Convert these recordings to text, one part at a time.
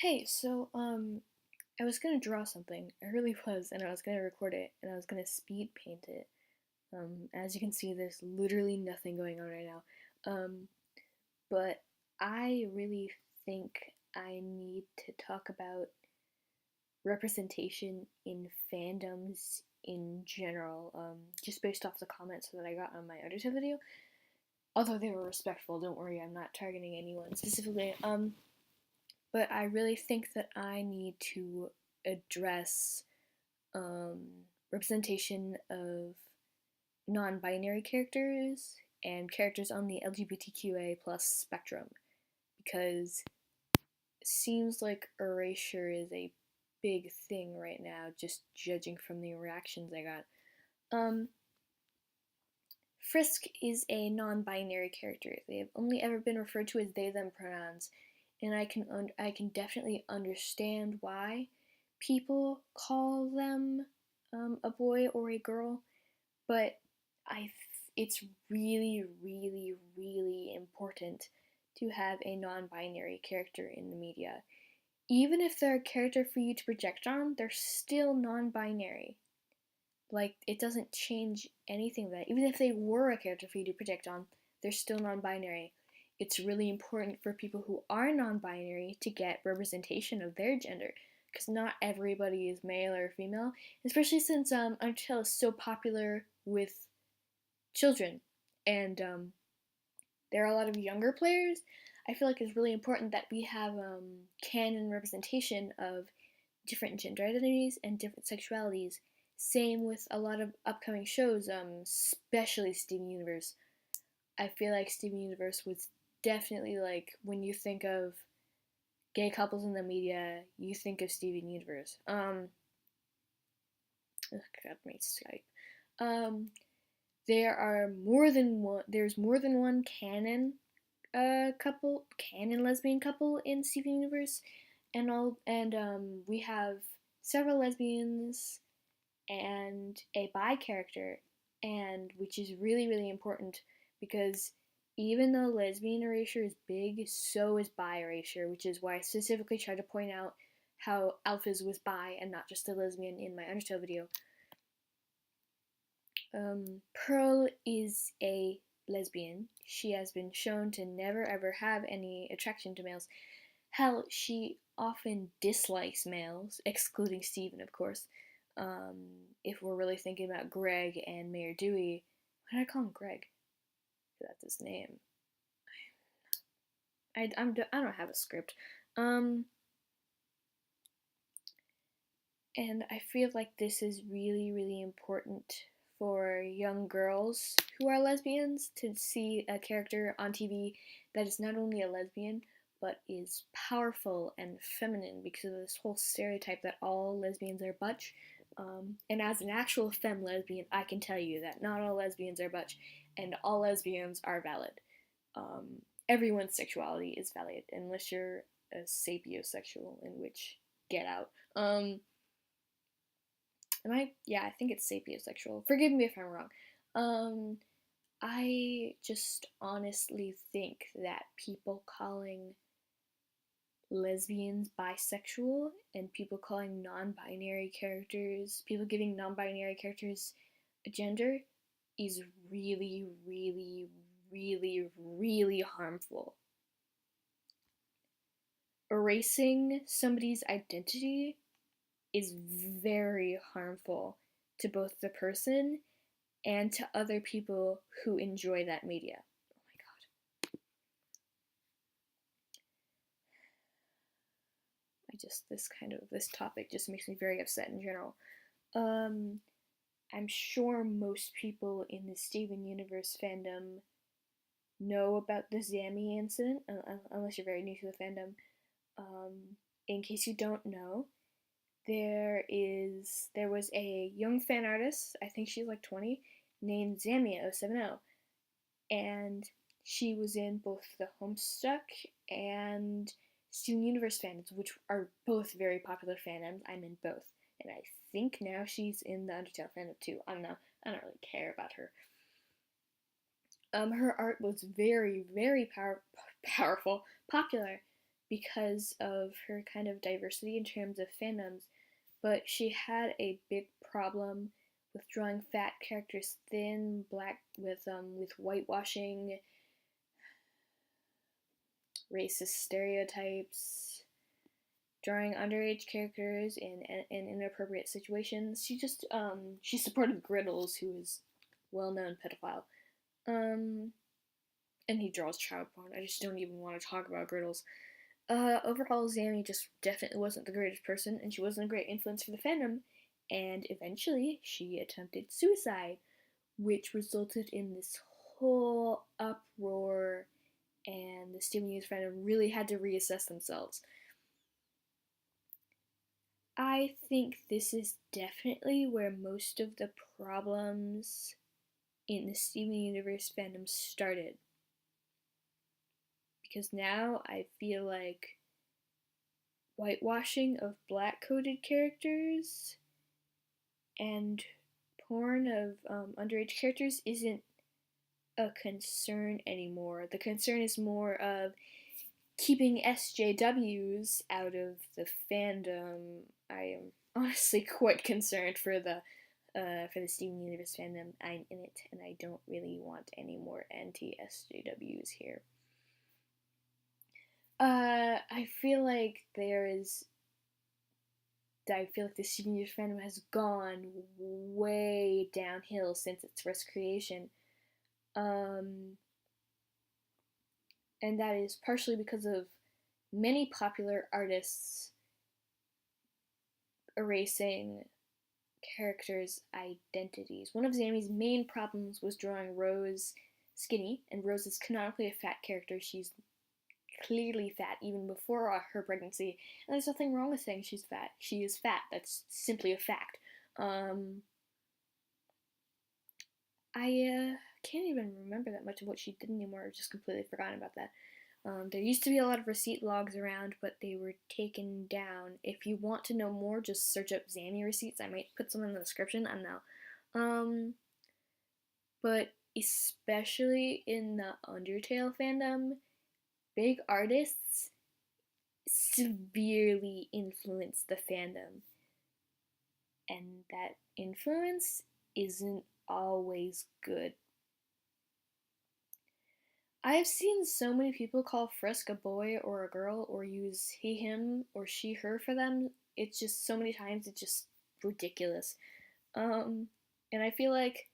Hey, I was gonna draw something. I really was, and I was gonna record it, and I was gonna speed paint it. As you can see, there's literally nothing going on right now. Um, but I really think I need to talk about representation in fandoms in general, just based off the comments that I got on my Undertale video. Although they were respectful, don't worry, I'm not targeting anyone specifically. But I really think that I need to address um, representation of non-binary characters and characters on the LGBTQA plus spectrum because it seems like erasure is a big thing right now, just judging from the reactions I got. Um, Frisk is a non-binary character. They have only ever been referred to as they/them pronouns, and I can definitely understand why people call them a boy or a girl, but it's really, really, really important to have a non-binary character in the media. Even if they're a character for you to project on, they're still non-binary. Like, it doesn't change anything that even if they were a character for you to project on, they're still non-binary. It's really important for people who are non-binary to get representation of their gender, because not everybody is male or female, especially since Undertale is so popular with children, and there are a lot of younger players. I feel like it's really important that we have canon representation of different gender identities and different sexualities. Same with a lot of upcoming shows, especially Steven Universe. I feel like Steven Universe was definitely like when you think of gay couples in the media, you think of Steven Universe. Oh God, my Skype. Um, there are more than one. There's more than one canon lesbian couple in Steven Universe, and we have several lesbians and a bi character, and which is really really important because even though lesbian erasure is big, so is bi erasure, which is why I specifically tried to point out how Alphys was bi and not just a lesbian in my Undertale video. Pearl is a lesbian. She has been shown to never ever have any attraction to males. Hell, she often dislikes males, excluding Steven, of course. If we're really thinking about Greg and Mayor Dewey, why did I call him Greg? That's his name. I don't have a script. Um, and I feel like this is really, really important for young girls who are lesbians to see a character on TV that is not only a lesbian but is powerful and feminine because of this whole stereotype that all lesbians are butch. And as an actual femme lesbian, I can tell you that not all lesbians are butch, and all lesbians are valid. Everyone's sexuality is valid unless you're a sapiosexual, in which get out. Am I? Yeah, I think it's sapiosexual. Forgive me if I'm wrong. Um, I just honestly think that people calling lesbians bisexual and people calling non-binary characters, people giving non-binary characters a gender is really, really, really, really harmful. Erasing somebody's identity is very harmful to both the person and to other people who enjoy that media. Oh my god. This topic just makes me very upset in general. Um, I'm sure most people in the Steven Universe fandom know about the Zammy incident, unless you're very new to the fandom. In case you don't know, there was a young fan artist, I think she's like 20, named Zamia070, and she was in both the Homestuck and Steven Universe fandoms, which are both very popular fandoms. I'm in both, and I think now she's in the Undertale fandom too. I don't know. I don't really care about her. Her art was very, very powerful, popular, because of her kind of diversity in terms of fandoms, but she had a big problem with drawing fat characters thin, black with whitewashing, racist stereotypes, drawing underage characters in inappropriate situations. She supported Griddles, who is well-known pedophile. Um, and he draws child porn. I just don't even want to talk about Griddles. Overall, Zami just definitely wasn't the greatest person, and she wasn't a great influence for the fandom. And eventually, she attempted suicide, which resulted in this whole uproar, and the Steven Universe fandom really had to reassess themselves. I think this is definitely where most of the problems in the Steven Universe fandom started. Because now I feel like whitewashing of black coded characters and porn of underage characters isn't a concern anymore. The concern is more of keeping SJWs out of the fandom. I am honestly quite concerned for the Steven Universe fandom. I'm in it, and I don't really want any more anti-SJWs here. I feel like the Steven Universe fandom has gone way downhill since its first creation. And that is partially because of many popular artists erasing characters' identities. One of Zami's main problems was drawing Rose skinny, and Rose is canonically a fat character. She's clearly fat even before her pregnancy, and there's nothing wrong with saying she's fat. She is fat. That's simply a fact. I can't even remember that much of what she did anymore. I've just completely forgotten about that. There used to be a lot of receipt logs around, but they were taken down. If you want to know more, just search up Zami receipts. I might put some in the description. I don't know. But especially in the Undertale fandom, big artists severely influence the fandom. And that influence isn't always good. I've seen so many people call Frisk a boy or a girl or use he, him, or she, her for them. It's just so many times, it's just ridiculous. And I feel like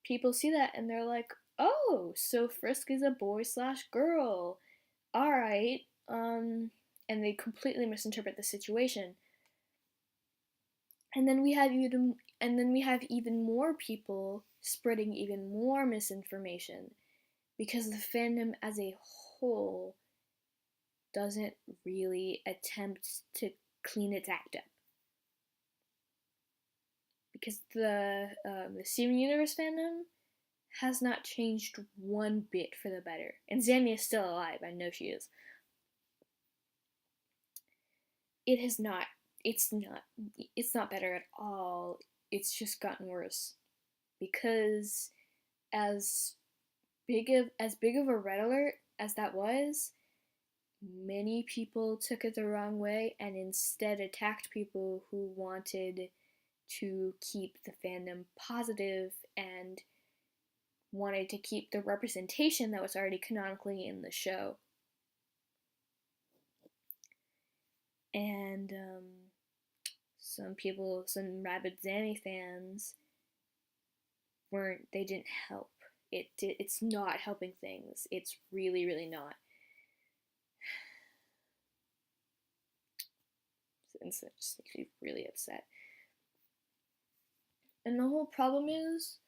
people see that and they're like, oh, so Frisk is a boy slash girl. Alright. And they completely misinterpret the situation. And then we have even more people spreading even more misinformation because the fandom as a whole doesn't really attempt to clean its act up. Because the Steven Universe fandom has not changed one bit for the better. And Zami is still alive, I know she is. It has not. It's not better at all. It's just gotten worse. Because as big of a red alert as that was, many people took it the wrong way and instead attacked people who wanted to keep the fandom positive and wanted to keep the representation that was already canonically in the show. And some rabid Zami fans they didn't help. It's not helping things. It's really, really not. And so it just makes me really upset. And the whole problem is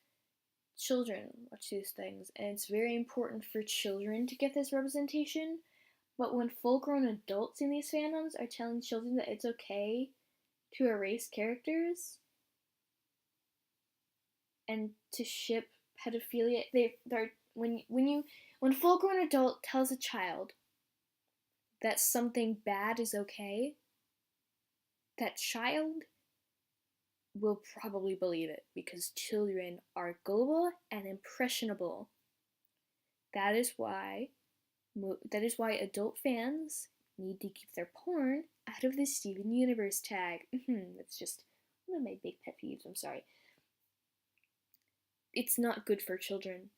children watch these things, and it's very important for children to get this representation. But when full-grown adults in these fandoms are telling children that it's okay to erase characters and to ship pedophilia, when full-grown adult tells a child that something bad is okay, that child will probably believe it because children are gullible and impressionable. That is why adult fans need to keep their porn out of the Steven Universe tag. That's just one of my big pet peeves, I'm sorry. It's not good for children.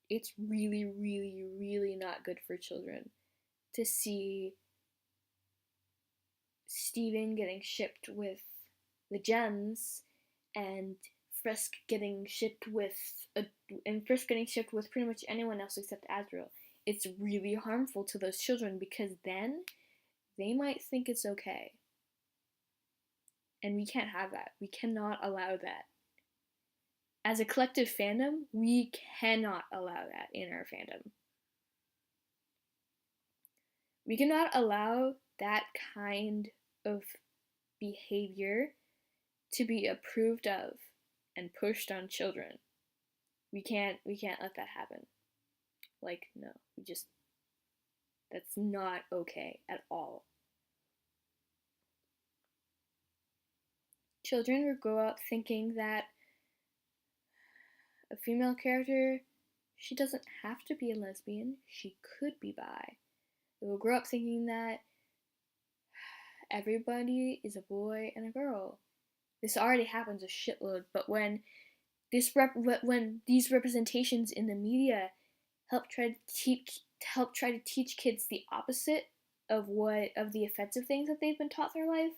It's really, really, really not good for children to see Steven getting shipped with the gems and Frisk getting shipped with pretty much anyone else except Azrael. It's really harmful to those children because then they might think it's okay. And we can't have that. We cannot allow that. As a collective fandom, we cannot allow that in our fandom. We cannot allow that kind of behavior to be approved of and pushed on children. We can't let that happen. Like, no, that's not okay at all. Children will grow up thinking that a female character, she doesn't have to be a lesbian, she could be bi. They will grow up thinking that everybody is a boy and a girl. This already happens a shitload, but when these representations in the media help try to teach kids the opposite of the offensive things that they've been taught their life,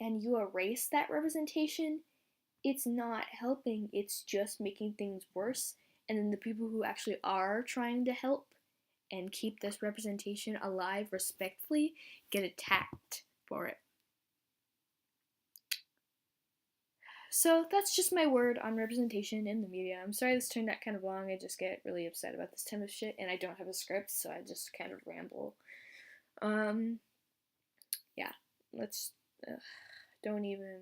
and you erase that representation, it's not helping. It's just making things worse. And then the people who actually are trying to help and keep this representation alive respectfully get attacked for it. So that's just my word on representation in the media. I'm sorry this turned out kind of long. I just get really upset about this type of shit, and I don't have a script, so I just kind of ramble. Yeah, let's don't even